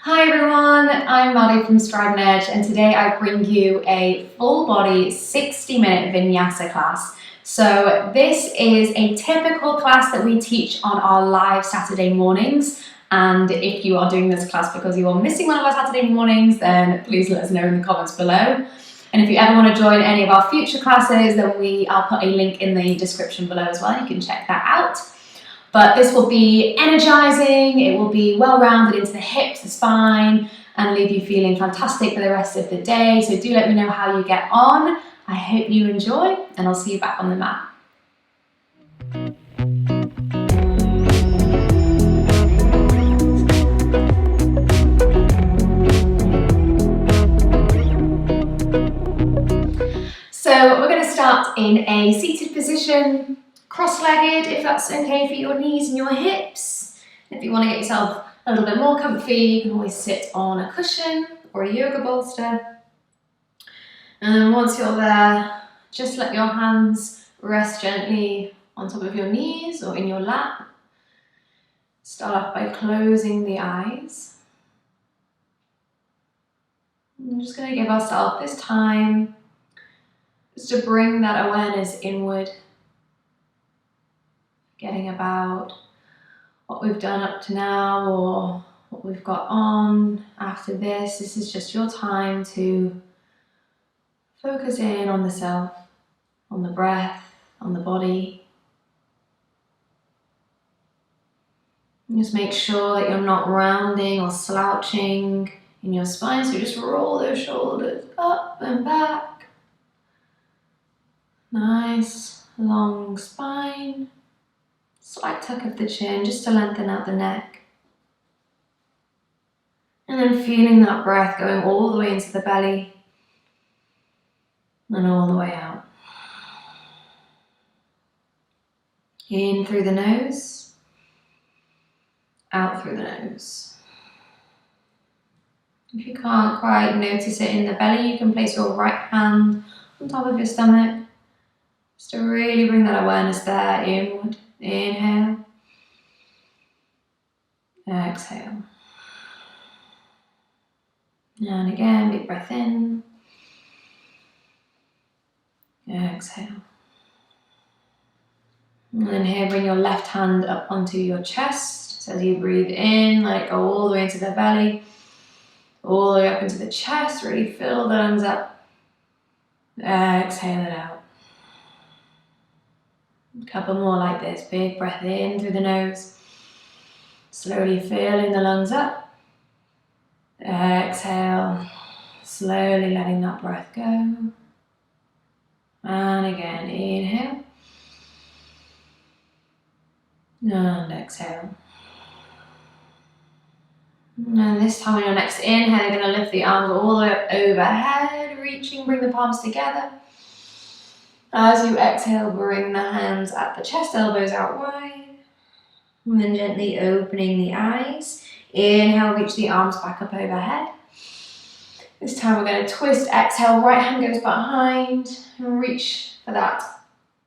Hi everyone, I'm Maddie from Stride and Edge, and today I bring you a full body 60-minute Vinyasa class. So this is a typical class that we teach on our live Saturday mornings, and if you are doing this class because you are missing one of our Saturday mornings, then please let us know in the comments below. And if you ever want to join any of our future classes, then I'll put a link in the description below as well. You can check that out. But this will be energizing, it will be well-rounded into the hips, the spine, and leave you feeling fantastic for the rest of the day. So do let me know how you get on. I hope you enjoy, and I'll see you back on the mat. So we're going to start in a seated position, cross-legged if that's okay for your knees and your hips. If you want to get yourself a little bit more comfy, you can always sit on a cushion or a yoga bolster. And then once you're there, just let your hands rest gently on top of your knees or in your lap. Start off by closing the eyes. I'm just going to give ourselves this time just to bring that awareness inward, forgetting about what we've done up to now or what we've got on after this. This is just your time to focus in on the self, on the breath, on the body. And just make sure that you're not rounding or slouching in your spine, so just roll those shoulders up and back. Nice long spine. Slight tuck of the chin just to lengthen out the neck. And then feeling that breath going all the way into the belly and all the way out. In through the nose, out through the nose. If you can't quite notice it in the belly, you can place your right hand on top of your stomach just to really bring that awareness there inward. Inhale. Exhale. And again, big breath in. Exhale. And then here, bring your left hand up onto your chest. So as you breathe in, let it go all the way into the belly, all the way up into the chest. Really fill the lungs up. Exhale it out. A couple more like this. Big breath in through the nose. Slowly filling the lungs up. Exhale. Slowly letting that breath go. And again, inhale. And exhale. And this time on your next inhale, you're going to lift the arms all the way up overhead, reaching, bring the palms together. As you exhale, bring the hands at the chest, elbows out wide. And then gently opening the eyes. Inhale, reach the arms back up overhead. This time we're going to twist, exhale, right hand goes behind. And reach for that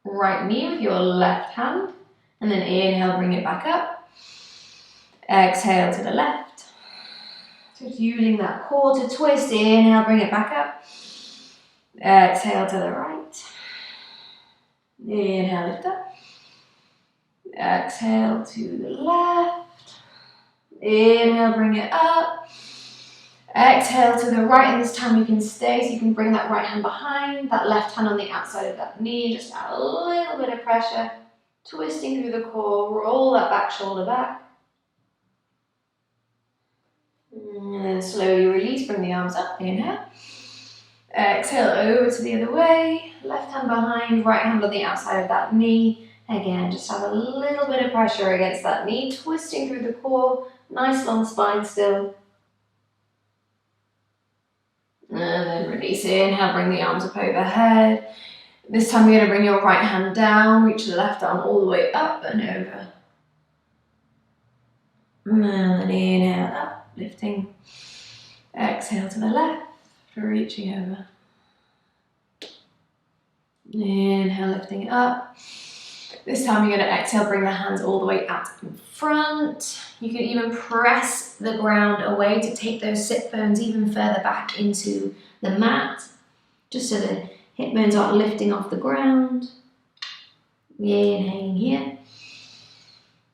right knee with your left hand. And then inhale, bring it back up. Exhale to the left. Just using that core to twist. Inhale, bring it back up. Exhale to the right. Inhale, lift up. Exhale to the left. Inhale, bring it up. Exhale to the right, and this time you can stay, so you can bring that right hand behind, that left hand on the outside of that knee, just add a little bit of pressure, twisting through the core, roll that back shoulder back. And then slowly release, bring the arms up, inhale. Exhale over to the other way, left hand behind, right hand on the outside of that knee. Again, just have a little bit of pressure against that knee, twisting through the core, nice long spine still. And then release, inhale, bring the arms up overhead. This time you're going to bring your right hand down, reach the left arm all the way up and over. And then inhale up, lifting. Exhale to the left. Reaching over. Inhale, lifting it up. This time you're going to exhale, bring the hands all the way out in front. You can even press the ground away to take those sit bones even further back into the mat, just so the hip bones aren't lifting off the ground. Inhaling here.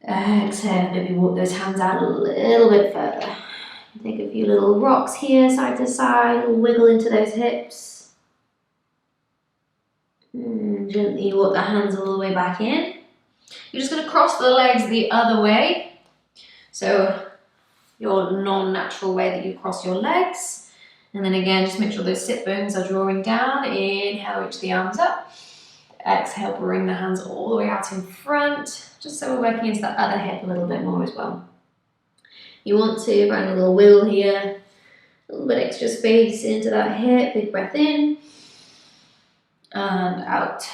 Exhale, maybe walk those hands out a little bit further. Take a few little rocks here, side to side, wiggle into those hips. Gently walk the hands all the way back in. You're just going to cross the legs the other way. So your non-natural way that you cross your legs. And then again, just make sure those sit bones are drawing down. Inhale, reach the arms up. Exhale, bring the hands all the way out in front, just so we're working into that other hip a little bit more as well. You want to find a little wiggle here, a little bit extra space into that hip. Big breath in and out.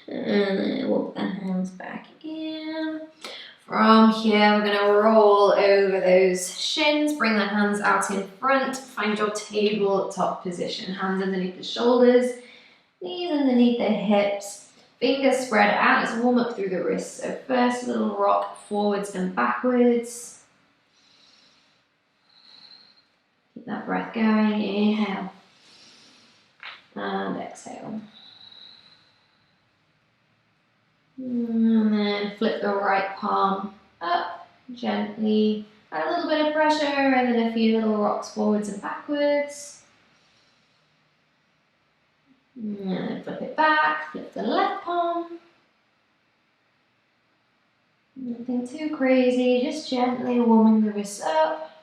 And then walk the hands back in. From here, we're going to roll over those shins, bring the hands out in front, find your tabletop position. Hands underneath the shoulders, knees underneath the hips, fingers spread out. Let's warm up through the wrists. So first little rock forwards and backwards. Keep that breath going. Inhale and exhale. And then flip the right palm up gently. Add a little bit of pressure and then a few little rocks forwards and backwards. And then flip it back, flip the left palm. Nothing too crazy, just gently warming the wrists up.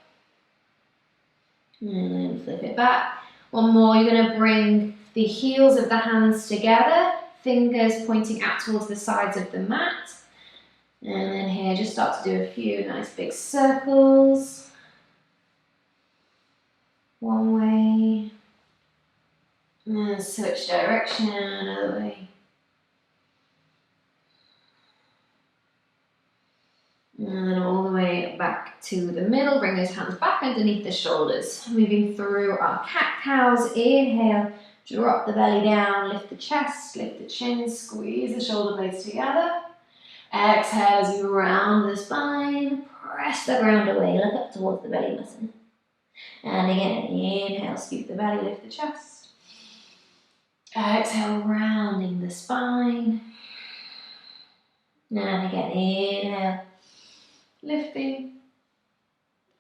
And then flip it back. One more, you're going to bring the heels of the hands together. Fingers pointing out towards the sides of the mat. And then here, just start to do a few nice big circles. One way. And then switch direction, another way. And then all the way back to the middle. Bring those hands back underneath the shoulders. Moving through our cat-cows. Inhale. Drop the belly down, lift the chest, lift the chin, squeeze the shoulder blades together. Exhale as you round the spine, press the ground away, look up towards the belly button. And again, inhale, scoop the belly, lift the chest. Exhale, rounding the spine. And again, inhale, lifting.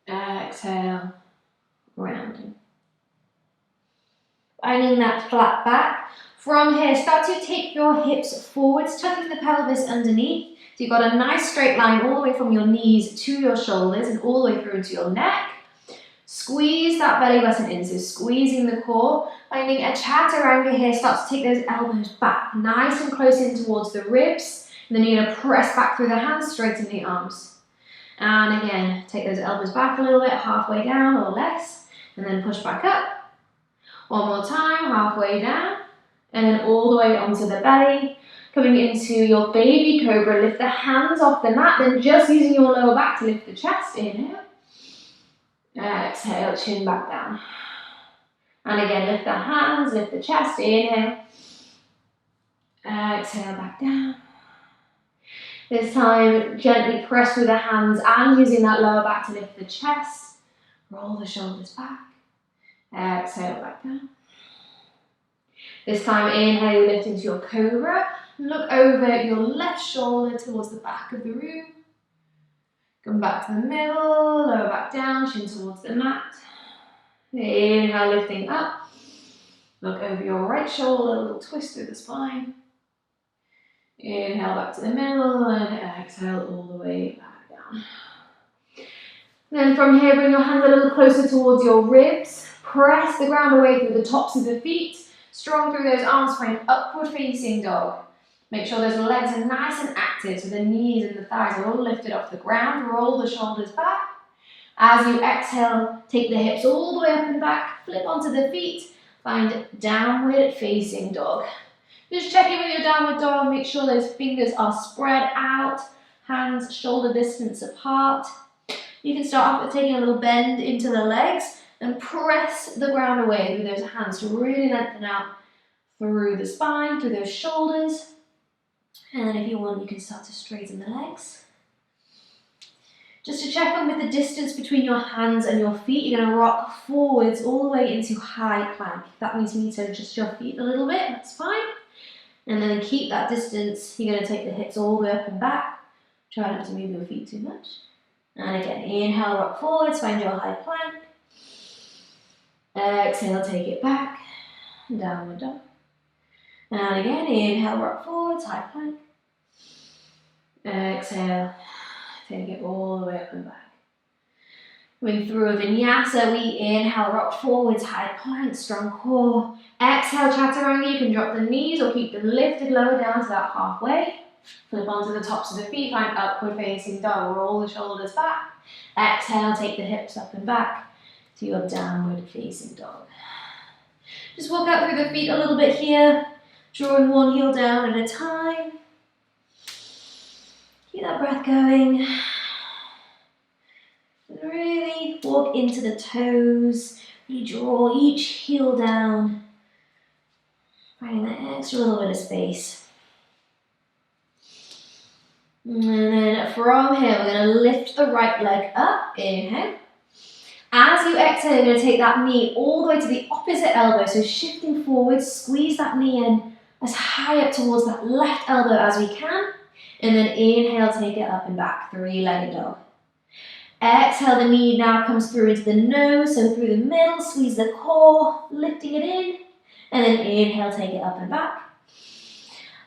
Exhale, rounding. Finding that flat back. From here, start to take your hips forwards, tucking the pelvis underneath. So you've got a nice straight line all the way from your knees to your shoulders and all the way through into your neck. Squeeze that belly button in, so squeezing the core. Finding a chaturanga here, start to take those elbows back, nice and close in towards the ribs. And then you're going to press back through the hands, straighten the arms. And again, take those elbows back a little bit, halfway down or less. And then push back up. One more time, halfway down, and then all the way onto the belly. Coming into your baby cobra, lift the hands off the mat, then just using your lower back to lift the chest. Inhale. Exhale, chin back down. And again, lift the hands, lift the chest. Inhale. Exhale, back down. This time, gently press through the hands and using that lower back to lift the chest. Roll the shoulders back. Exhale, back down. This time, inhale, lift into your cobra. Look over your left shoulder towards the back of the room. Come back to the middle, lower back down, chin towards the mat. Inhale, lifting up. Look over your right shoulder, a little twist through the spine. Inhale, back to the middle, and exhale all the way back down. Then from here, bring your hands a little closer towards your ribs. Press the ground away through the tops of the feet. Strong through those arms for an upward facing dog. Make sure those legs are nice and active so the knees and the thighs are all lifted off the ground. Roll the shoulders back. As you exhale, take the hips all the way up and back. Flip onto the feet. Find downward facing dog. Just check in with your downward dog. Make sure those fingers are spread out. Hands shoulder distance apart. You can start off with taking a little bend into the legs and press the ground away through those hands to really lengthen out through the spine, through those shoulders. And then if you want, you can start to straighten the legs. Just to check on with the distance between your hands and your feet, you're going to rock forwards all the way into high plank. If that means you need to adjust your feet a little bit, that's fine. And then keep that distance. You're going to take the hips all the way up and back. Try not to move your feet too much. And again, inhale, rock forwards, find your high plank. Exhale, take it back. Downward dog. And again, inhale, rock forwards, high plank. Exhale, take it all the way up and back. Moving through a vinyasa, we inhale, rock forwards, high plank, strong core. Exhale, chaturanga, you can drop the knees or keep them lifted lower down to that halfway. Flip onto the tops of the feet, find upward facing dog, roll the shoulders back. Exhale, take the hips up and back to your downward facing dog. Just walk out through the feet a little bit here, drawing one heel down at a time. Keep that breath going. Really walk into the toes. Really draw each heel down. Finding that extra little bit of space. And then from here, we're going to lift the right leg up. Inhale. As you exhale, you're going to take that knee all the way to the opposite elbow. So shifting forward, squeeze that knee in as high up towards that left elbow as we can. And then inhale, take it up and back, three-legged dog. Exhale, the knee now comes through into the nose, so through the middle, squeeze the core, lifting it in. And then inhale, take it up and back.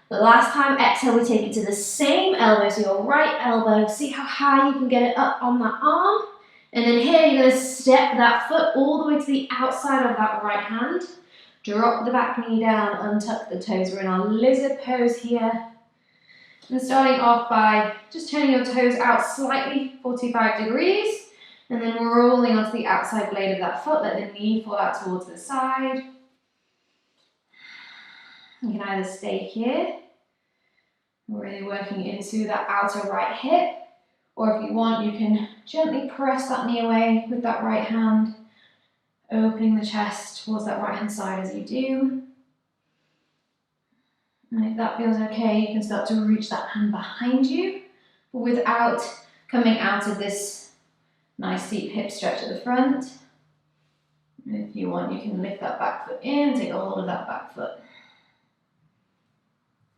The last time, exhale, we take it to the same elbow, so your right elbow. See how high you can get it up on that arm. And then here, you're going to step that foot all the way to the outside of that right hand. Drop the back knee down, untuck the toes. We're in our lizard pose here. And starting off by just turning your toes out slightly, 45 degrees. And then rolling onto the outside blade of that foot. Let the knee fall out towards the side. You can either stay here, really working into that outer right hip, or if you want, you can gently press that knee away with that right hand, opening the chest towards that right hand side as you do. And if that feels okay, you can start to reach that hand behind you, but without coming out of this nice deep hip stretch at the front. And if you want, you can lift that back foot in, take a hold of that back foot.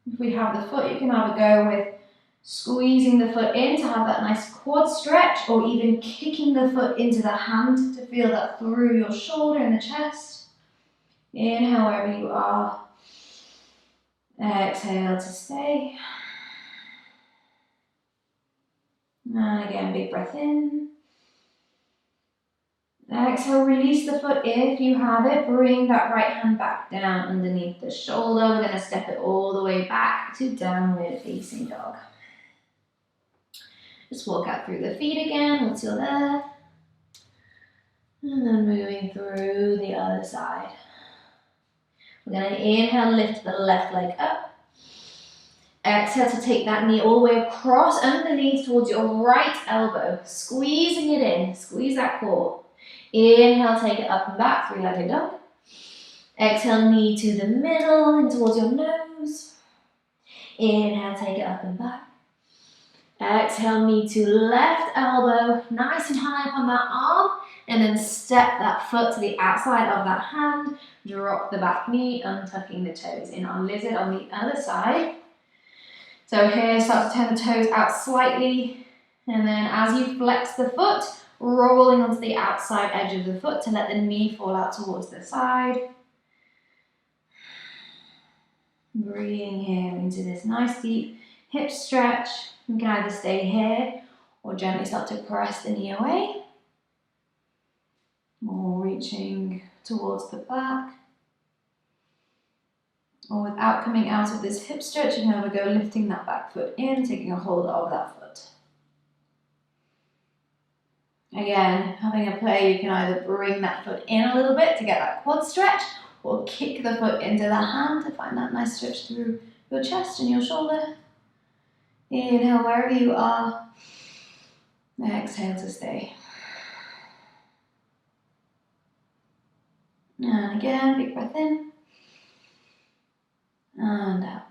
If we have the foot, you can have a go with squeezing the foot in to have that nice quad stretch, or even kicking the foot into the hand to feel that through your shoulder and the chest. Inhale wherever you are. Exhale to stay. And again, big breath in. Exhale, release the foot if you have it. Bring that right hand back down underneath the shoulder. We're going to step it all the way back to downward facing dog. Just walk out through the feet again once you're there. And then moving through the other side. We're going to inhale, lift the left leg up. Exhale to take that knee all the way across underneath towards your right elbow. Squeezing it in. Squeeze that core. Inhale, take it up and back, three-legged dog. Exhale, knee to the middle and towards your nose. Inhale, take it up and back. Exhale, knee to left elbow, nice and high up on that arm. And then step that foot to the outside of that hand. Drop the back knee, untucking the toes. In our lizard on the other side. So here, start to turn the toes out slightly. And then as you flex the foot, rolling onto the outside edge of the foot to let the knee fall out towards the side. Breathing here into this nice deep hip stretch. You can either stay here or gently start to press the knee away. Or reaching towards the back. Or without coming out of this hip stretch, you can have a go lifting that back foot in, taking a hold of that foot. Again, having a play, you can either bring that foot in a little bit to get that quad stretch, or kick the foot into the hand to find that nice stretch through your chest and your shoulder. Inhale wherever you are. Exhale to stay. And again, big breath in. And out.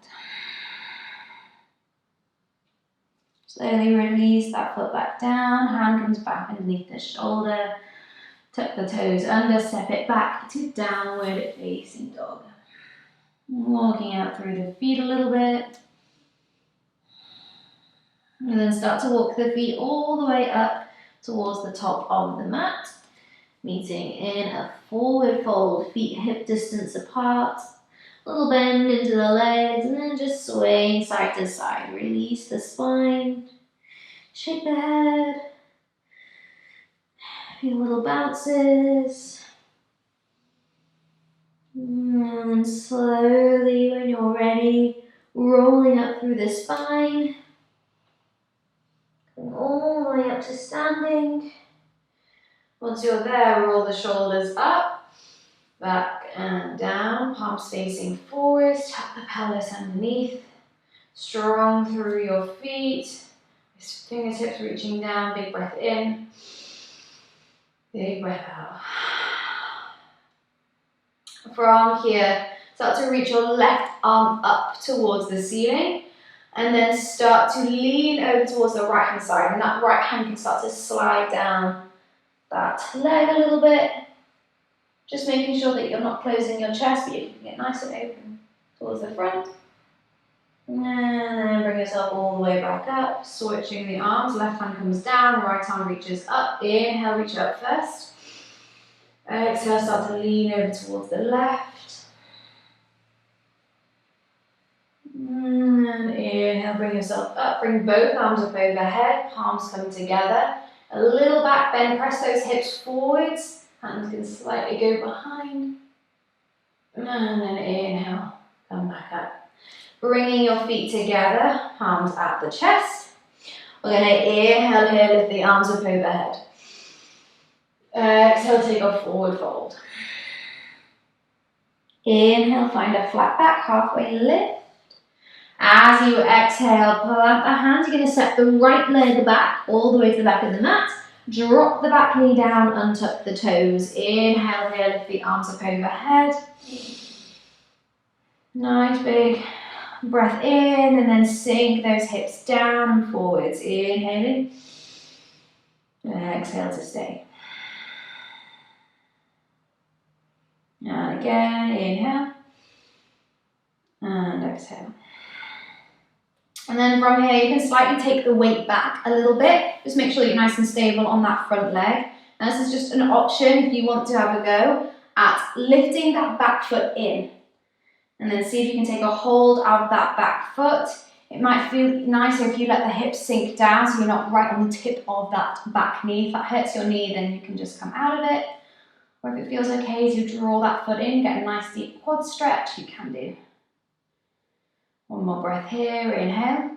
Slowly release that foot back down, hand comes back underneath the shoulder, tuck the toes under, step it back to downward facing dog. Walking out through the feet a little bit. And then start to walk the feet all the way up towards the top of the mat, meeting in a forward fold, feet hip distance apart. Little bend into the legs and then just sway side to side. Release the spine, shake the head, feel little bounces. And slowly, when you're ready, rolling up through the spine, going all the way up to standing. Once you're there, roll the shoulders up, back and down, palms facing forwards, tuck the pelvis underneath, strong through your feet, fingertips reaching down, big breath in, big breath out. From here, start to reach your left arm up towards the ceiling, and then start to lean over towards the right hand side, and that right hand can start to slide down that leg a little bit. Just making sure that you're not closing your chest, but you can get nice and open towards the front. And then bring yourself all the way back up, switching the arms. Left hand comes down, right arm reaches up. Inhale, reach up first. Exhale, start to lean over towards the left. And inhale, bring yourself up. Bring both arms up overhead, palms come together. A little back bend, press those hips forwards. Hands can slightly go behind. And then inhale, come back up. Bringing your feet together, palms at the chest. We're going to inhale here, lift the arms up overhead. Exhale, take a forward fold. Inhale, find a flat back, halfway lift. As you exhale, plant the hands. You're going to step the right leg back, all the way to the back of the mat. Drop the back knee down, untuck the toes. Inhale here, lift the arms up overhead. Nice big breath in, and then sink those hips down and forwards. Inhaling. Exhale to stay. And again, inhale. And exhale. And then from here, you can slightly take the weight back a little bit. Just make sure you're nice and stable on that front leg. Now, this is just an option if you want to have a go at lifting that back foot in. And then see if you can take a hold of that back foot. It might feel nicer if you let the hips sink down so you're not right on the tip of that back knee. If that hurts your knee, then you can just come out of it. Or if it feels okay to draw that foot in, get a nice deep quad stretch, you can do. One more breath here, inhale.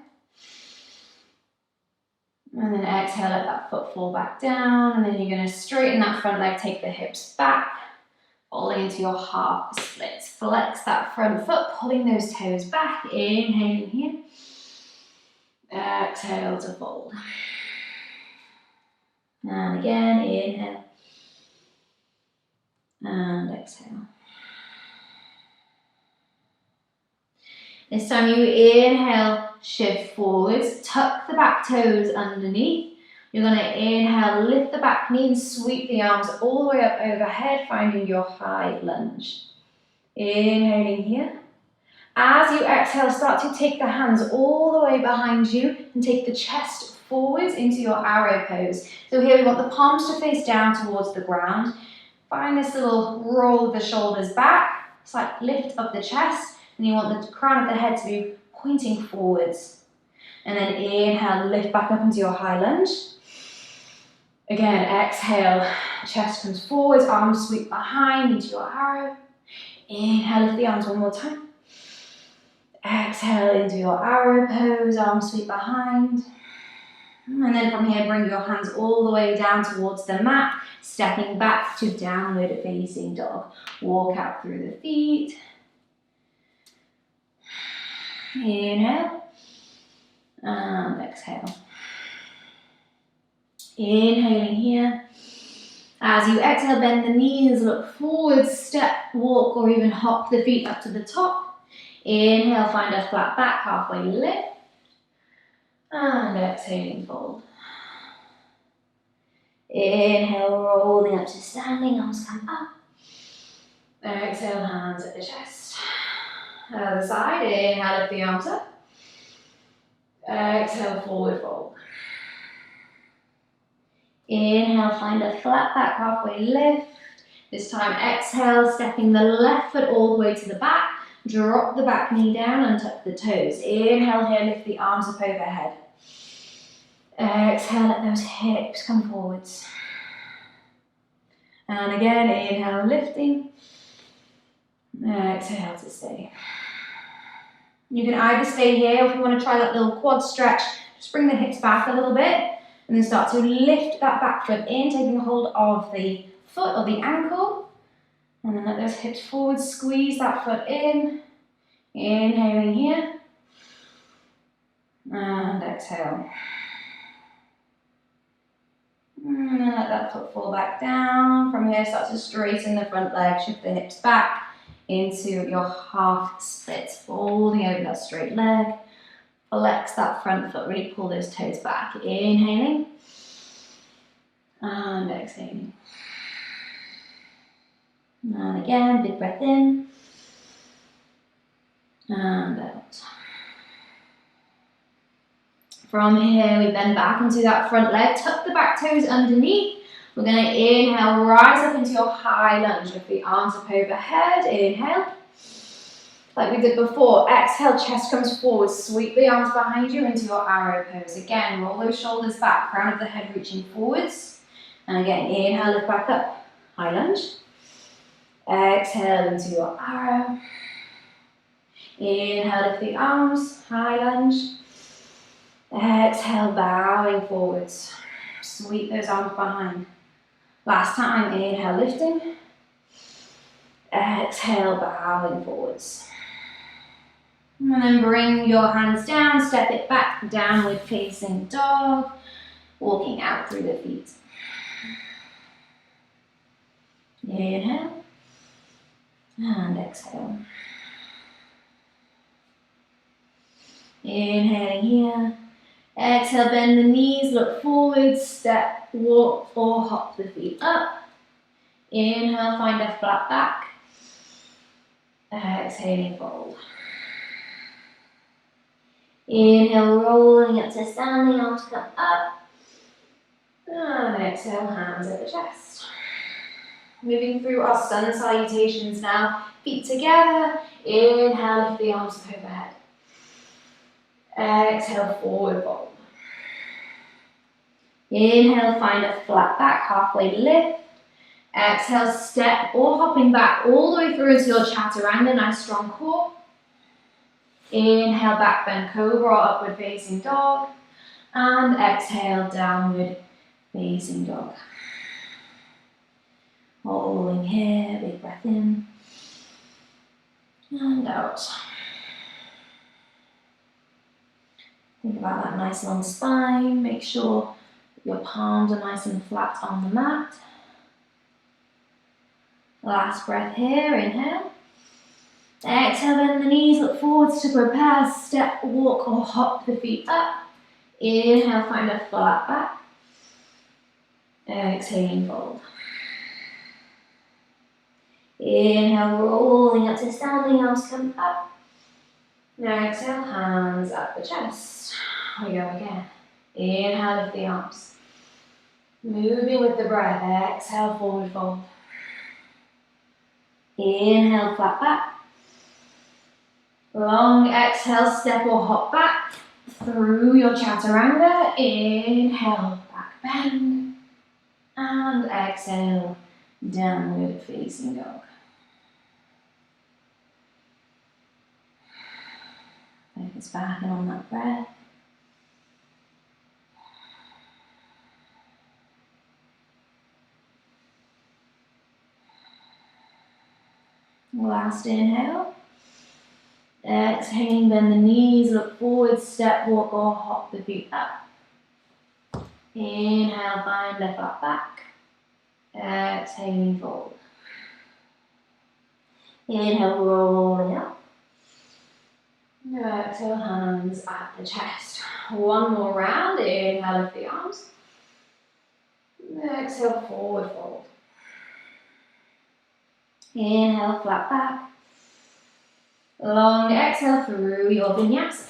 And then exhale, let that foot fall back down. And then you're going to straighten that front leg, take the hips back, falling into your half splits. Flex that front foot, pulling those toes back, inhaling here. Exhale to fold. And again, inhale. And exhale. This time you inhale, shift forwards, tuck the back toes underneath. You're going to inhale, lift the back knee and sweep the arms all the way up overhead, finding your high lunge. Inhaling here. As you exhale, start to take the hands all the way behind you and take the chest forwards into your arrow pose. So here we want the palms to face down towards the ground. Find this little roll of the shoulders back, slight lift of the chest. And you want the crown of the head to be pointing forwards. And then inhale, lift back up into your high lunge. Again, exhale, chest comes forwards, arms sweep behind into your arrow. Inhale, lift the arms one more time. Exhale into your arrow pose, arms sweep behind. And then from here, bring your hands all the way down towards the mat, stepping back to downward facing dog. Walk out through the feet. Inhale and exhale. Inhaling here. As you exhale, bend the knees, look forward, step, walk, or even hop the feet up to the top. Inhale, find a flat back, halfway lift. And exhaling, fold. Inhale, rolling up to standing, arms come up. Exhale, hands at the chest. Other side, inhale, lift the arms up. Exhale, forward fold. Inhale, find a flat back, halfway lift. This time, exhale, stepping the left foot all the way to the back. Drop the back knee down and tuck the toes. Inhale here, lift the arms up overhead. Exhale, let those hips come forwards. And again, inhale, lifting. Exhale to stay. You can either stay here, or if you want to try that little quad stretch, just bring the hips back a little bit, and then start to lift that back foot in, taking hold of the foot or the ankle, and then let those hips forward, squeeze that foot in, inhaling here, and exhale. And then let that foot fall back down. From here, start to straighten the front leg, shift the hips back into your half split, folding over that straight leg. Flex that front foot, really pull those toes back. Inhaling and exhaling. And again, big breath in and out. From here, we bend back into that front leg, tuck the back toes underneath. We're going to inhale, rise up into your high lunge. Lift the arms up overhead, inhale. Like we did before, exhale, chest comes forward, sweep the arms behind you into your arrow pose. Again, roll those shoulders back, crown of the head reaching forwards. And again, inhale, lift back up, high lunge. Exhale into your arrow. Inhale, lift the arms, high lunge. Exhale, bowing forwards. Sweep those arms behind. Last time, inhale, lifting. Exhale, bowing forwards. And then bring your hands down, step it back, downward facing dog, walking out through the feet. Inhale, and exhale. Inhaling here. Exhale, bend the knees, look forward, step, walk, or hop the feet up. Inhale, find a flat back. Exhaling, fold. Inhale, rolling up to standing, arms come up. And exhale, hands at the chest. Moving through our sun salutations now. Feet together. Inhale, lift the arms up overhead. Exhale, forward fold. Inhale, find a flat back, halfway lift. Exhale, step or hopping back all the way through into your chaturanga, nice strong core. Inhale, back bend cobra or upward facing dog. And exhale, downward facing dog. Holding here, big breath in. And out. Think about that nice long spine. Make sure your palms are nice and flat on the mat. Last breath here, inhale. Exhale, bend the knees, look forwards to prepare, step, walk or hop the feet up. Inhale, find a flat back. Exhaling, fold. Inhale, rolling up to standing, arms come up. Exhale, hands up the chest. We go again. Inhale, lift the arms. Moving with the breath. Exhale, forward fold. Inhale, flat back. Long exhale, step or hop back through your chaturanga. Inhale, back bend. And exhale, downward facing dog. Focus back in on that breath. Last inhale. Exhaling, bend the knees, look forward, step, walk or hop the feet up. Inhale, find a flat back. Exhaling, fold. Inhale, rolling up. Exhale, hands at the chest. One more round. Inhale, lift the arms. Exhale, forward fold. Inhale, flat back. Long exhale through your vinyasa.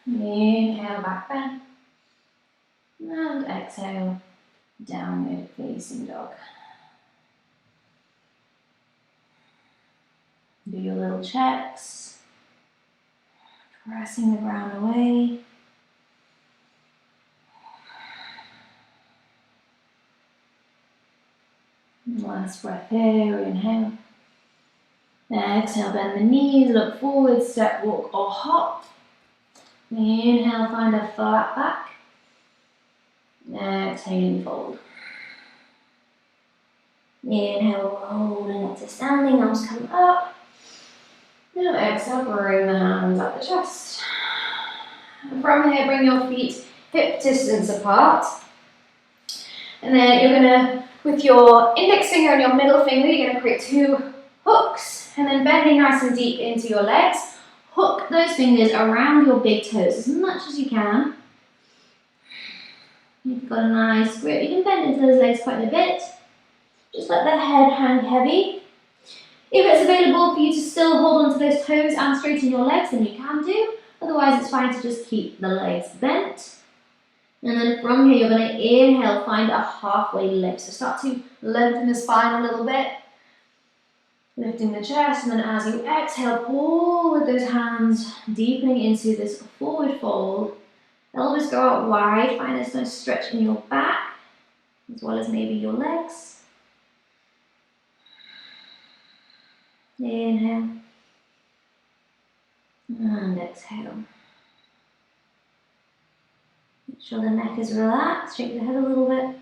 Inhale, back bend. And exhale, downward facing dog. Do your little checks. Pressing the ground away. Last breath here, inhale. Exhale, bend the knees, look forward, step, walk or hop. Inhale, find a flat back. Exhale, fold. Inhale, rolling up to standing, arms come up. Now exhale, bring the hands up the chest. And from here, bring your feet hip distance apart. And then you're gonna, with your index finger and your middle finger, you're gonna create two hooks. And then bending nice and deep into your legs, hook those fingers around your big toes as much as you can. You've got a nice grip. You can bend into those legs quite a bit. Just let the head hang heavy. If it's available for you to still hold onto those toes and straighten your legs, then you can do. Otherwise, it's fine to just keep the legs bent. And then from here, you're going to inhale, find a halfway lift. So start to lengthen the spine a little bit. Lifting the chest, and then as you exhale, pull with those hands, deepening into this forward fold. Elbows go out wide, find this nice stretch in your back, as well as maybe your legs. Inhale. And exhale. Make sure the neck is relaxed, shake the head a little bit.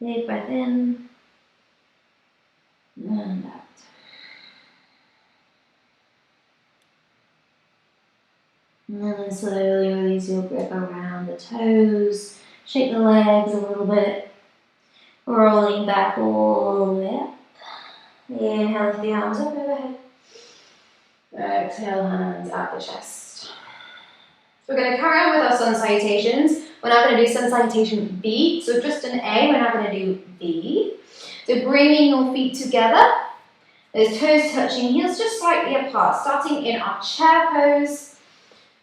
Big breath in. And out. And then slowly release your grip around the toes. Shake the legs a little bit. Rolling back all the way up. Inhale, lift the arms up overhead. Exhale, hands at the chest. So we're going to carry on with our sun salutations. We're now going to do sun salutation B. So just an A, we're now going to do B. So bringing your feet together. Those toes touching, heels just slightly apart. Starting in our chair pose.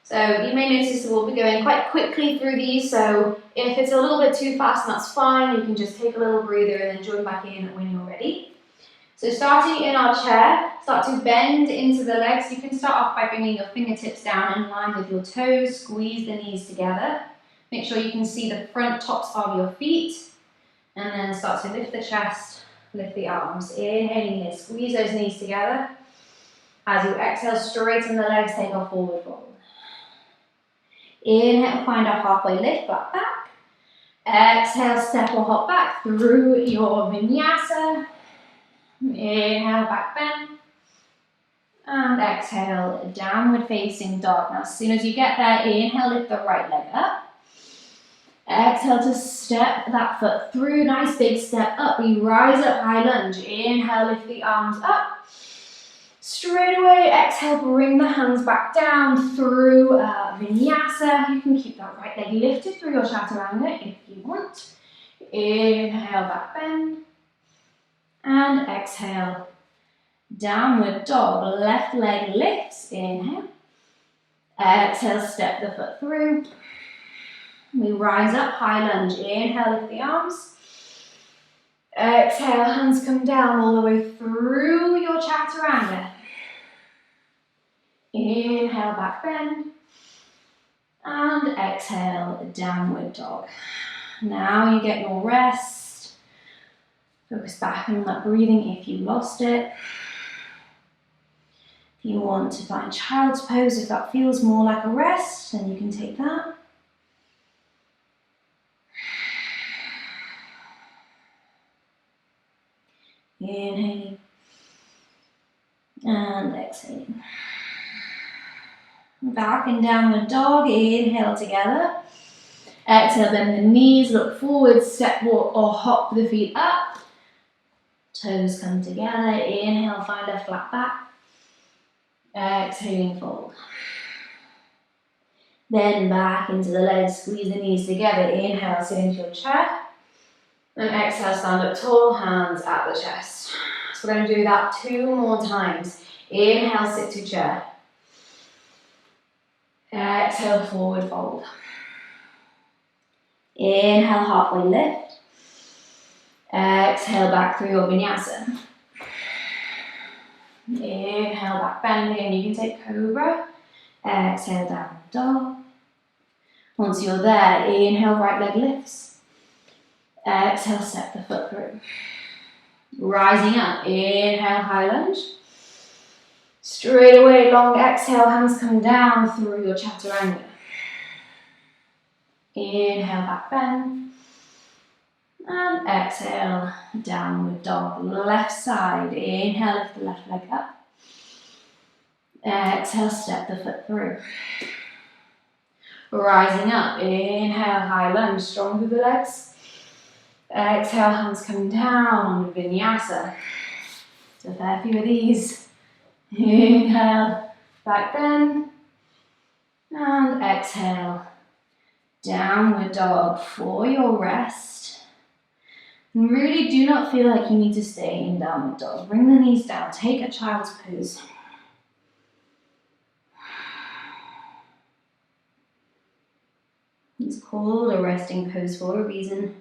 So you may notice that we'll be going quite quickly through these, so if it's a little bit too fast, that's fine. You can just take a little breather and then join back in when you're ready. So starting in our chair, start to bend into the legs. You can start off by bringing your fingertips down in line with your toes, squeeze the knees together. Make sure you can see the front tops of your feet, and then start to lift the chest, lift the arms. Inhaling here, squeeze those knees together. As you exhale, straighten the legs, take a forward fold. Inhale, find a halfway lift, flat back. Exhale, step or hop back through your vinyasa. Inhale, back bend. And exhale, downward facing dog. Now, as soon as you get there, inhale, lift the right leg up. Exhale to step that foot through. Nice big step up. We rise up, high lunge. Inhale, lift the arms up. Straight away, exhale, bring the hands back down through Vinyasa. You can keep that right leg lifted through your chaturanga if you want. Inhale, back bend. And exhale, downward dog. Left leg lifts, inhale. Exhale, step the foot through. We rise up, high lunge. Inhale, lift the arms. Exhale, hands come down all the way through your chaturanga. Inhale, back bend. And exhale, downward dog. Now you get your rest. Focus back on that breathing if you lost it. If you want to find child's pose, if that feels more like a rest, then you can take that. Inhaling and exhaling. Back in downward dog, inhale together. Exhale, bend the knees, look forward, step, walk or hop the feet up. Toes come together, inhale, find a flat back. Exhaling, fold. Then back into the legs, squeeze the knees together. Inhale, sit into your chair. And exhale, stand up tall, hands at the chest. So we're going to do that 2 more times. Inhale, sit to chair. Exhale, forward fold. Inhale, halfway lift. Exhale, back through your vinyasa. Inhale, back bending. You can take cobra. Exhale, down dog. Once you're there, inhale, right leg lifts. Exhale, step the foot through. Rising up, inhale, high lunge. Straight away, long exhale, hands come down through your chaturanga. Inhale, back bend. And exhale, downward dog. Left side, inhale, lift the left leg up. Exhale, step the foot through. Rising up, inhale, high lunge, strong through the legs. Exhale, hands come down, vinyasa. So a fair few of these. Inhale, back bend. And exhale, downward dog for your rest. And really do not feel like you need to stay in downward dog. Bring the knees down, take a child's pose. It's called a resting pose for a reason.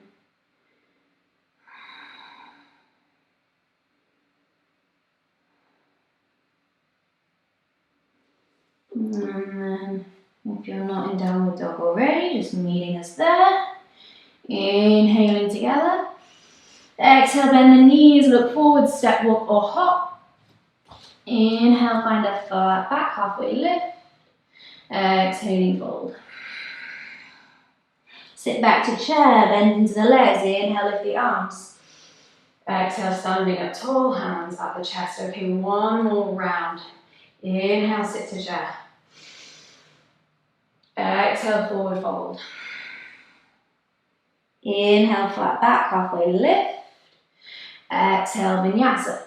And then, if you're not in downward dog already, just meeting us there. Inhaling together. Exhale, bend the knees, look forward, step, walk or hop. Inhale, find a flat back, halfway lift. Exhaling, fold. Sit back to chair, bend into the legs. Inhale, lift the arms. Exhale, standing up tall, hands at the chest. Okay, 1 more round. Inhale, sit to chair. Exhale, forward fold. Inhale, flat back, halfway lift. Exhale, vinyasa.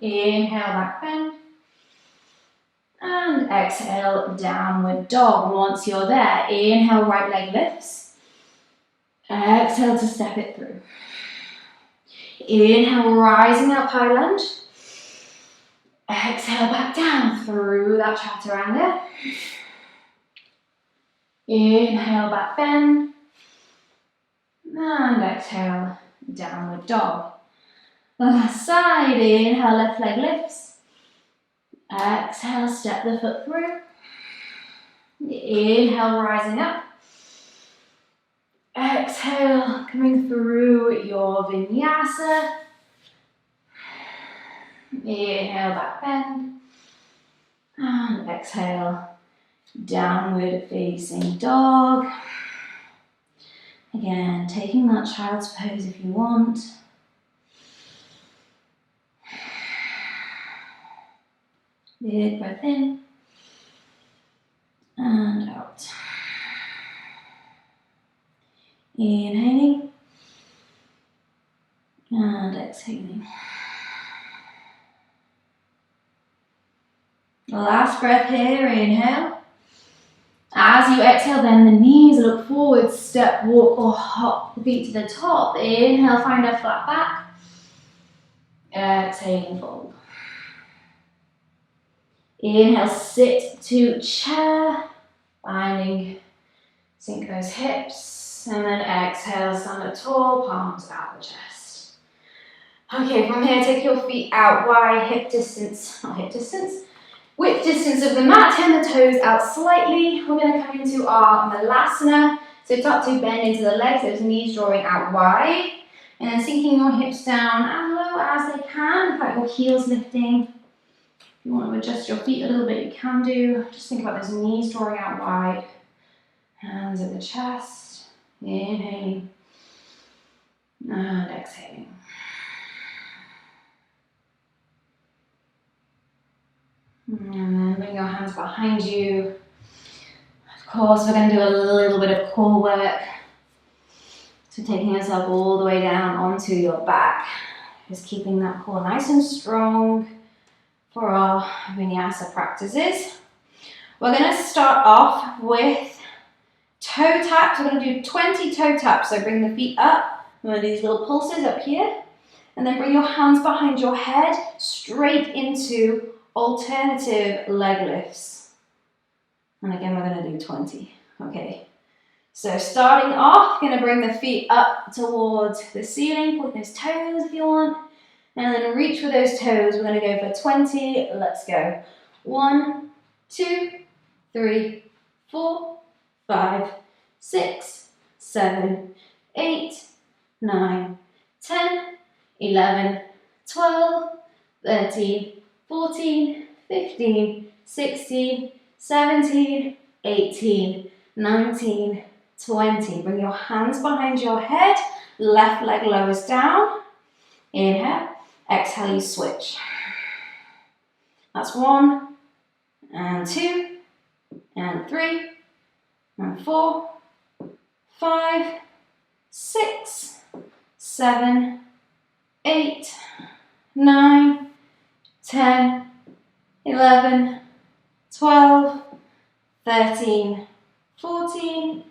Inhale, back bend. And exhale, downward dog. Once you're there, inhale, right leg lifts. Exhale to step it through. Inhale, rising up, high lunge. Exhale, back down through that chaturanga. Inhale, back bend. And exhale, downward dog. The last side, inhale, left leg lifts. Exhale, step the foot through. Inhale, rising up. Exhale, coming through your vinyasa. Inhale, back bend. And exhale, downward facing dog. Again, taking that child's pose if you want. Big breath in and out. Inhaling and exhaling. Last breath here, inhale. As you exhale, bend the knees, look forward, step, walk or hop the feet to the top. Inhale, find a flat back. Exhaling, fold. Inhale, sit to chair, binding, sink those hips, and then exhale, stand up tall, palms out the chest. Okay, from here, take your feet out wide, hip distance, not hip distance, width distance of the mat, turn the toes out slightly. We're going to come into our malasana, so tuck to bend into the legs, those knees drawing out wide, and then sinking your hips down as low as they can, without your heels lifting. If you want to adjust your feet a little bit, you can do. Just think about those knees drawing out wide. Hands at the chest. Inhaling. And exhaling. And then bring your hands behind you. Of course, we're going to do a little bit of core work. So taking yourself all the way down onto your back. Just keeping that core nice and strong. for our Vinyasa practices. We're going to start off with toe taps. We're going to do 20 toe taps. So bring the feet up. We're going to do these little pulses up here. And then bring your hands behind your head straight into alternative leg lifts. And again, we're going to do 20. Okay. So starting off, going to bring the feet up towards the ceiling. Point those toes if you want. And then reach for those toes. We're going to go for 20. Let's go. 1, 2, 3, 4, 5, 6, 7, 8, 9, 10, 11, 12, 13, 14, 15, 16, 17, 18, 19, 20. Bring your hands behind your head. Left leg lowers down. Inhale. Exhale, you switch. That's 1, and 2, and 3, and 4, 5, 6, 7, 8, 9, 10, 11, 12, 13, 14,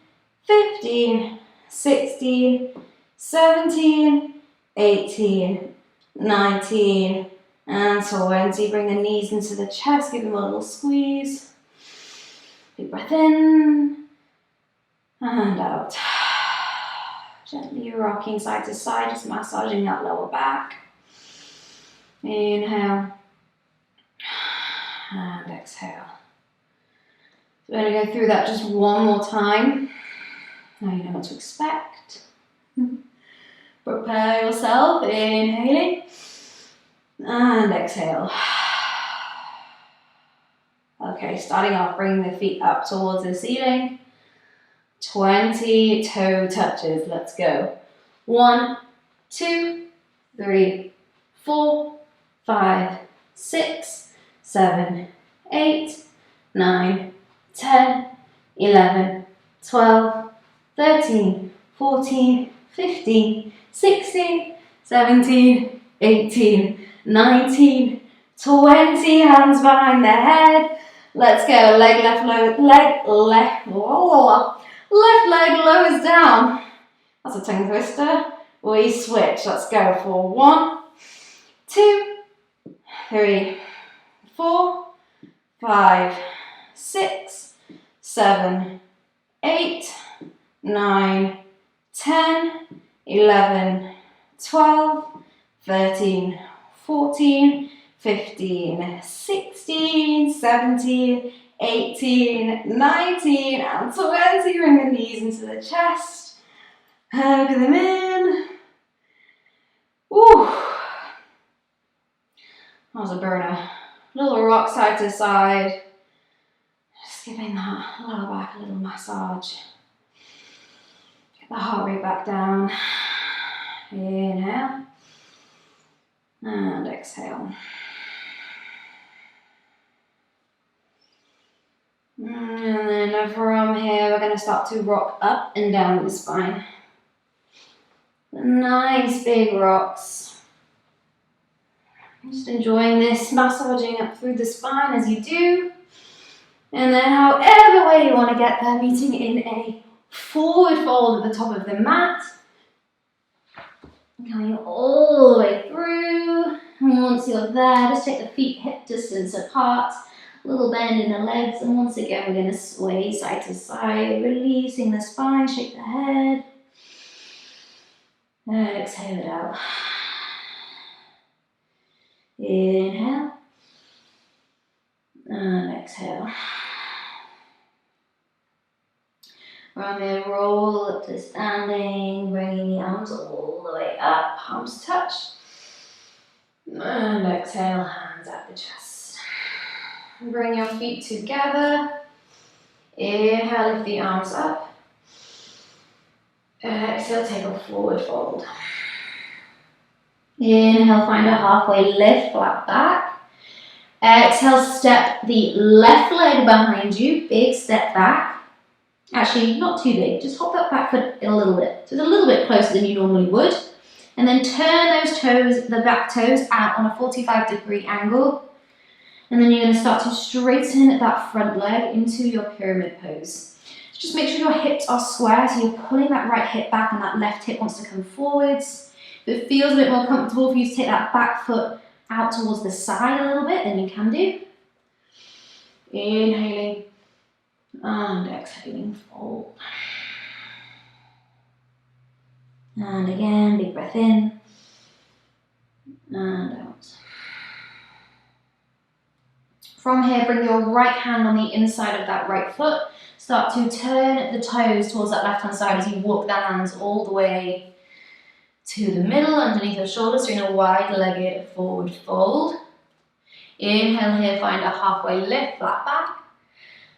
15, 16, 17, 18, 19, and 20. Bring the knees into the chest, give them a little squeeze. Big breath in, and out. Gently rocking side to side, just massaging that lower back. Inhale, and exhale. So we're going to go through that just one more time. Now you know what to expect. Prepare yourself, inhaling, and exhale. Okay, starting off, bring the feet up towards the ceiling. 20 toe touches, let's go. 1, 2, 3, 4, 5, 6, 7, 8, 9, 10, 11, 12, 13, 14, 15, 16, 17, 18, 19, 20, hands behind the head. Let's go, leg left, left leg lowers down. That's a tongue twister. We switch, let's go for 1, 2, 3, 4, 5, 6, 7, 8, 9, 10, 11, 12, 13, 14, 15, 16, 17, 18, 19, and 20. Bring the knees into the chest. Hug them in. Woo. That was a burner. Little rock side to side. Just giving that lower back a little massage. Get the heart rate back down. Inhale. And exhale. And then from here, we're going to start to rock up and down the spine. Nice big rocks. Just enjoying this, massaging up through the spine as you do. And then however way you want to get there, meeting in a forward fold at the top of the mat. Going all the way through. And once you're there, just take the feet hip distance apart. Little bend in the legs, and once again we're going to sway side to side, releasing the spine, shake the head. Exhale it out. Inhale. And exhale. From there, roll up to standing, bringing the arms all the way up, palms touch. And exhale, hands at the chest. Bring your feet together. Inhale, lift the arms up. Exhale, take a forward fold. Inhale, find a halfway lift, flat back. Exhale, step the left leg behind you, big step back. Actually, not too big, just hop that back foot a little bit. So it's a little bit closer than you normally would. And then turn those toes, the back toes, out on a 45-degree angle. And then you're going to start to straighten that front leg into your pyramid pose. Just make sure your hips are square, so you're pulling that right hip back and that left hip wants to come forwards. If it feels a bit more comfortable for you to take that back foot out towards the side a little bit, then you can do. Inhaling and exhaling, fold. And again, big breath in and out. From here, bring your right hand on the inside of that right foot. Start to turn the toes towards that left-hand side as you walk the hands all the way to the middle, underneath your shoulders, doing a wide-legged forward fold. Inhale here, find a halfway lift, flat back.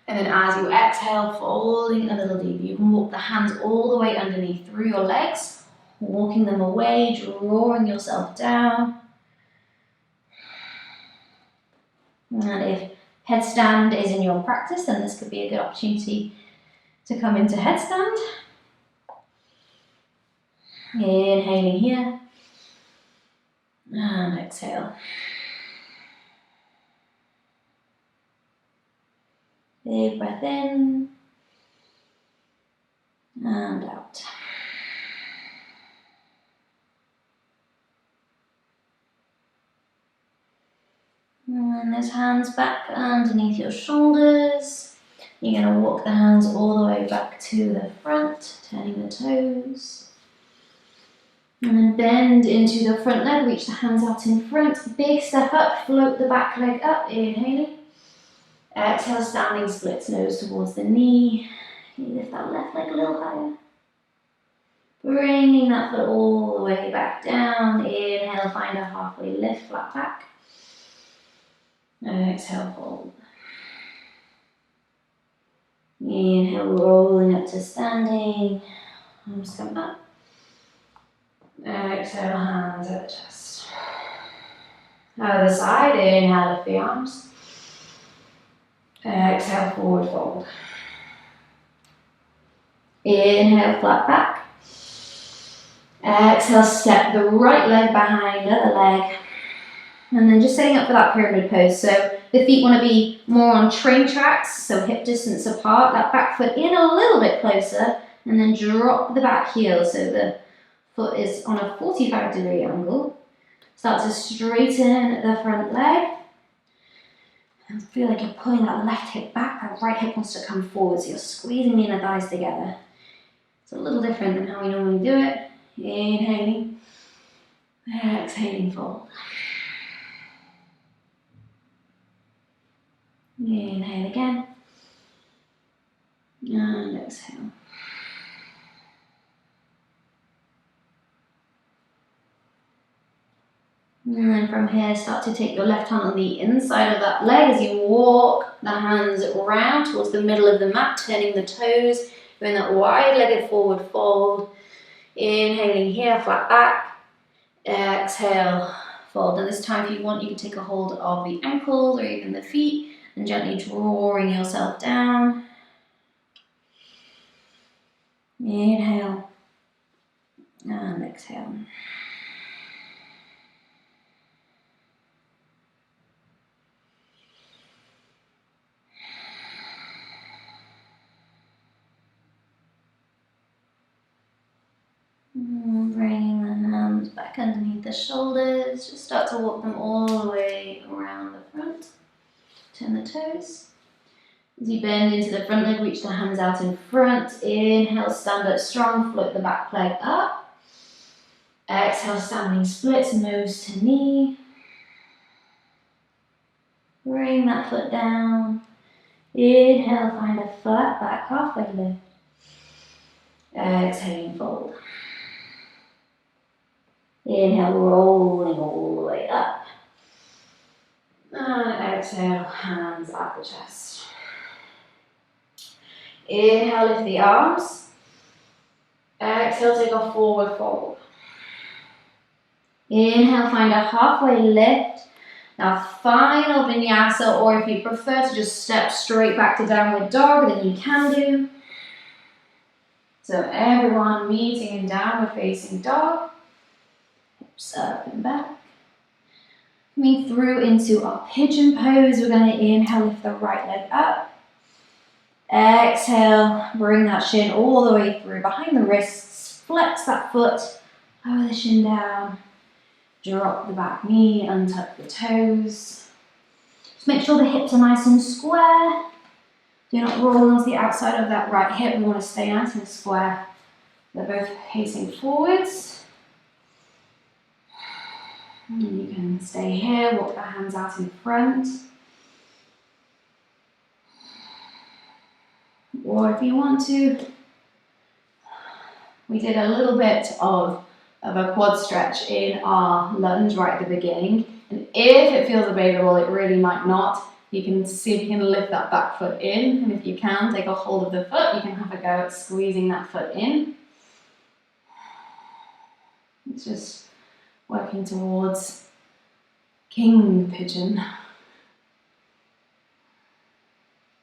And then as you exhale, folding a little deeper. You can walk the hands all the way underneath through your legs, walking them away, drawing yourself down. And if headstand is in your practice, then this could be a good opportunity to come into headstand. Inhaling here and exhale. Big breath in and out. And those hands back underneath your shoulders. You're going to walk the hands all the way back to the front, turning the toes. And then bend into the front leg, reach the hands out in front. Big step up, float the back leg up, inhaling. Exhale, standing splits, nose towards the knee. You lift that left leg a little higher. Bringing that foot all the way back down. Inhale, find a halfway lift, flat back. Exhale, fold. Inhale, rolling up to standing. Arms come up. Exhale, hands at the chest. Other side, inhale, lift the arms. Exhale, forward fold. Inhale, flat back. Exhale, step the right leg behind the other leg. And then just setting up for that pyramid pose. So the feet want to be more on train tracks, so hip distance apart. That back foot in a little bit closer, and then drop the back heel so the foot is on a 45-degree angle. Start to straighten the front leg. And feel like you're pulling that left hip back, that right hip wants to come forward, so you're squeezing the inner thighs together. It's a little different than how we normally do it. Inhaling, exhaling, fold. Inhale again, and exhale. And then from here, start to take your left hand on the inside of that leg as you walk the hands around towards the middle of the mat, turning the toes, doing that wide-legged forward fold. Inhaling here, flat back. Exhale, fold. And this time, if you want, you can take a hold of the ankles or even the feet and gently drawing yourself down. Inhale and exhale. Bringing the hands back underneath the shoulders. Just start to walk them all the way around the front. Turn the toes. As you bend into the front leg, reach the hands out in front. Inhale, stand up strong, float the back leg up. Exhale, standing splits, nose to knee. Bring that foot down. Inhale, find a flat back, halfway lift. Exhaling, fold. Inhale, rolling all the way up. And exhale, hands at the chest. Inhale, lift the arms. Exhale, take a forward fold. Inhale, find a halfway lift. Now, final vinyasa, or if you prefer to just step straight back to downward dog, then you can do. So everyone meeting in downward facing dog. Hips up and back. Coming through into our pigeon pose, we're going to inhale, lift the right leg up. Exhale, bring that shin all the way through behind the wrists, flex that foot, lower the shin down, drop the back knee, untuck the toes. Just make sure the hips are nice and square. Do not roll onto the outside of that right hip, we want to stay nice and square. They're both facing forwards. And you can stay here, walk the hands out in front. Or if you want to, we did a little bit of a quad stretch in our lunge right at the beginning. And if it feels available, it really might not. You can see if you can lift that back foot in. And if you can, take a hold of the foot. You can have a go at squeezing that foot in. It's just working towards king pigeon.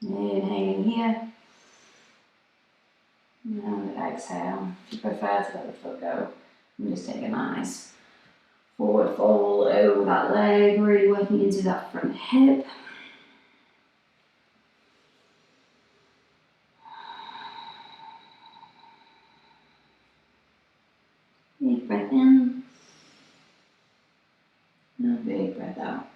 Inhaling here. And exhale. If you prefer to let the foot go, and just take a nice forward fold over that leg, really working into that front hip. Big breath in, and a big breath out.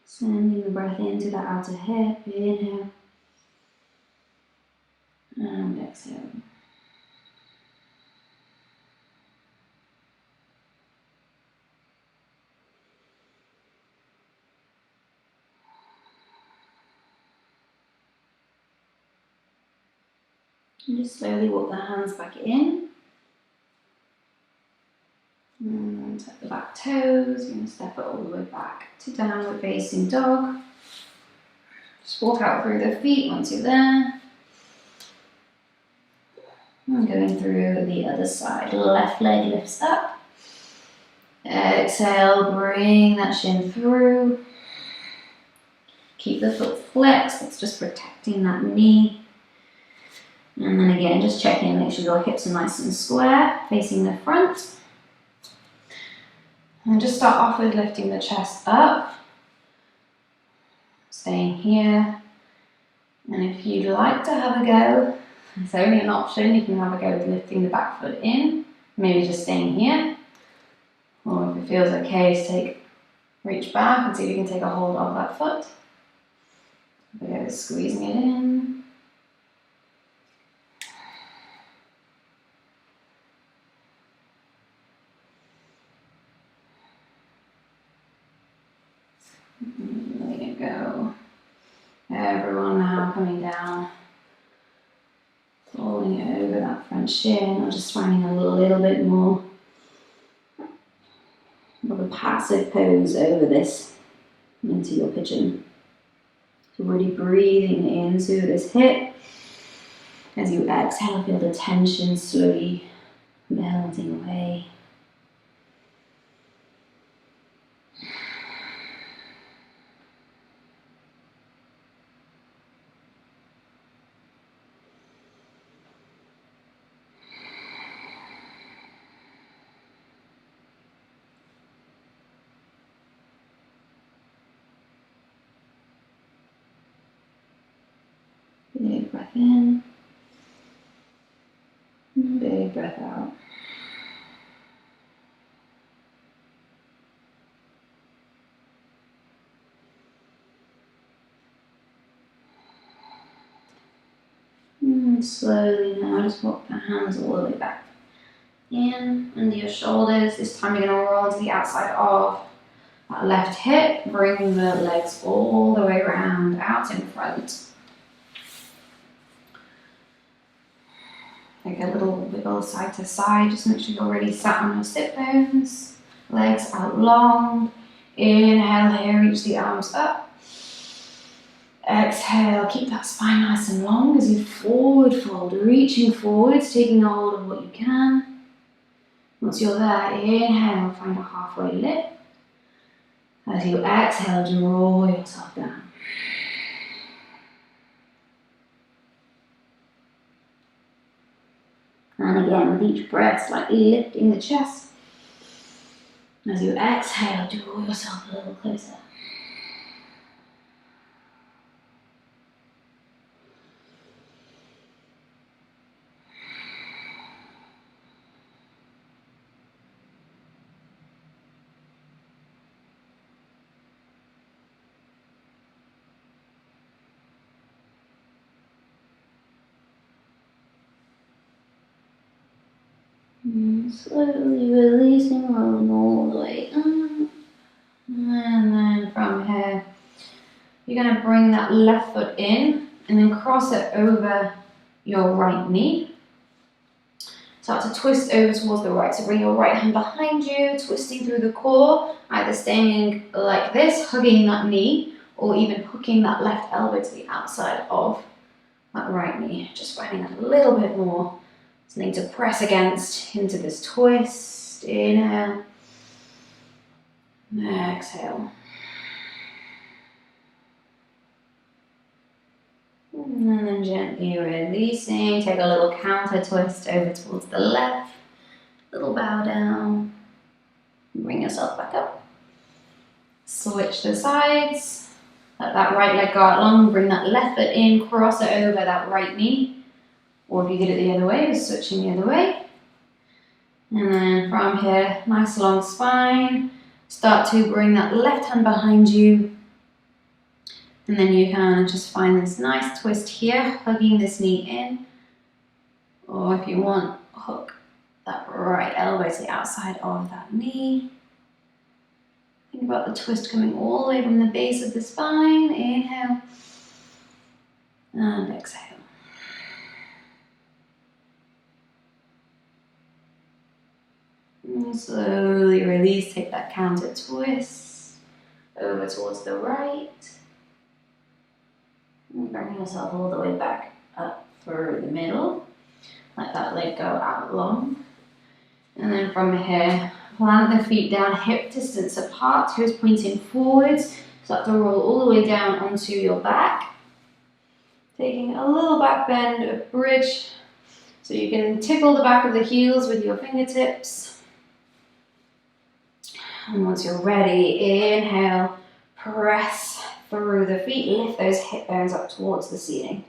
Sending the breath into the outer hip, inhale, and exhale. And just slowly walk the hands back in. And tuck the back toes. You're going to step it all the way back to downward facing dog. Just walk out through the feet once you're there. And going through the other side. Left leg lifts up. Exhale, bring that shin through. Keep the foot flexed. It's just protecting that knee. And then again, just check in, make sure your hips are nice and square, facing the front. And just start off with lifting the chest up. Staying here. And if you'd like to have a go, it's only an option, you can have a go with lifting the back foot in, maybe just staying here. Or if it feels okay, reach back and see if you can take a hold of that foot. Have a go with squeezing it in. Letting it go. Everyone now coming down, folding it over that front shin, or just finding a little bit more of a passive pose over this into your pigeon. So really breathing into this hip. As you exhale, feel the tension slowly melting away. Big breath in, big breath out. And slowly now, just walk the hands all the way back in, under your shoulders. This time you're going to roll to the outside of that left hip, bring the legs all the way around, out in front. Take a little wiggle side to side, just make sure you're already sat on your sit bones, legs out long. Inhale here, reach the arms up. Exhale, keep that spine nice and long as you forward fold, reaching forwards, taking a hold of what you can. Once you're there, inhale, find a halfway lift. As you exhale, draw yourself down. And again, with each breath, slightly lifting the chest. As you exhale, draw yourself a little closer. Slowly releasing, rolling all the way up. And then from here, you're going to bring that left foot in and then cross it over your right knee. Start to twist over towards the right. So bring your right hand behind you, twisting through the core, either staying like this, hugging that knee, or even hooking that left elbow to the outside of that right knee. Just finding a little bit more something to press against into this twist. Inhale. Exhale. And then gently releasing. Take a little counter twist over towards the left. Little bow down. Bring yourself back up. Switch the sides. Let that right leg go out long. Bring that left foot in. Cross it over that right knee. Or if you did it the other way, switching the other way. And then from here, nice long spine. Start to bring that left hand behind you. And then you can just find this nice twist here, hugging this knee in. Or if you want, hook that right elbow to the outside of that knee. Think about the twist coming all the way from the base of the spine. Inhale. And exhale. And slowly release, take that counter twist over towards the right. And bring yourself all the way back up through the middle. Let that leg go out long. And then from here, plant the feet down hip distance apart, toes pointing forwards. Start to roll all the way down onto your back. Taking a little back bend of bridge. So you can tickle the back of the heels with your fingertips. And once you're ready, inhale, press through the feet, lift those hip bones up towards the ceiling.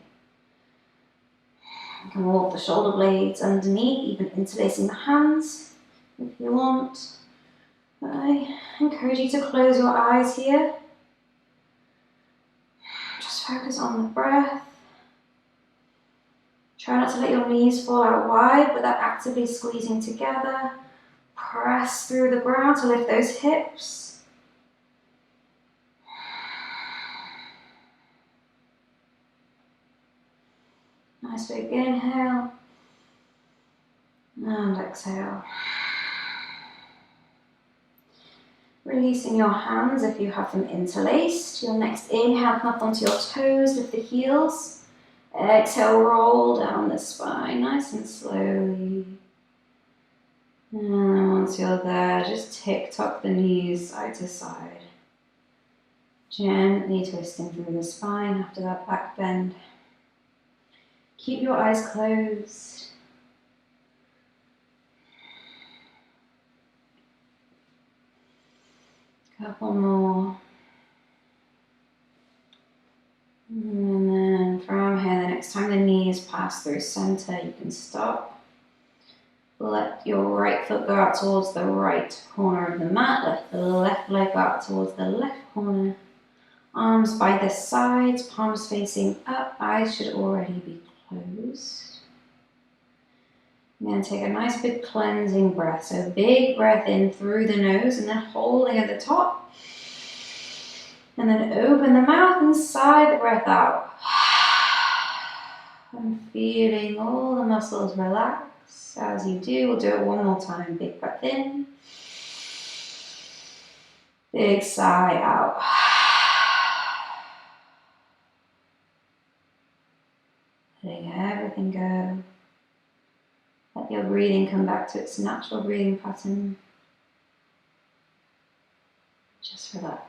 You can walk the shoulder blades underneath, even interlacing the hands if you want. I encourage you to close your eyes here. Just focus on the breath. Try not to let your knees fall out wide without actively squeezing together. Press through the ground to lift those hips. Nice big inhale. And exhale. Releasing your hands if you have them interlaced. Your next inhale, come up onto your toes, lift the heels. Exhale, roll down the spine, nice and slowly. And then once you're there, just tick-tock the knees side to side. Gently twisting through the spine after that back bend. Keep your eyes closed. Couple more. And then from here, the next time the knees pass through center, you can stop. Let your right foot go out towards the right corner of the mat. Let the left leg go out towards the left corner. Arms by the sides, palms facing up. Eyes should already be closed. And then take a nice big cleansing breath. So big breath in through the nose and then holding at the top. And then open the mouth and sigh the breath out. And feeling all the muscles relax. As you do, we'll do it one more time. Big breath in. Big sigh out. Letting everything go. Let Let your breathing come back to its natural breathing pattern. Just relax.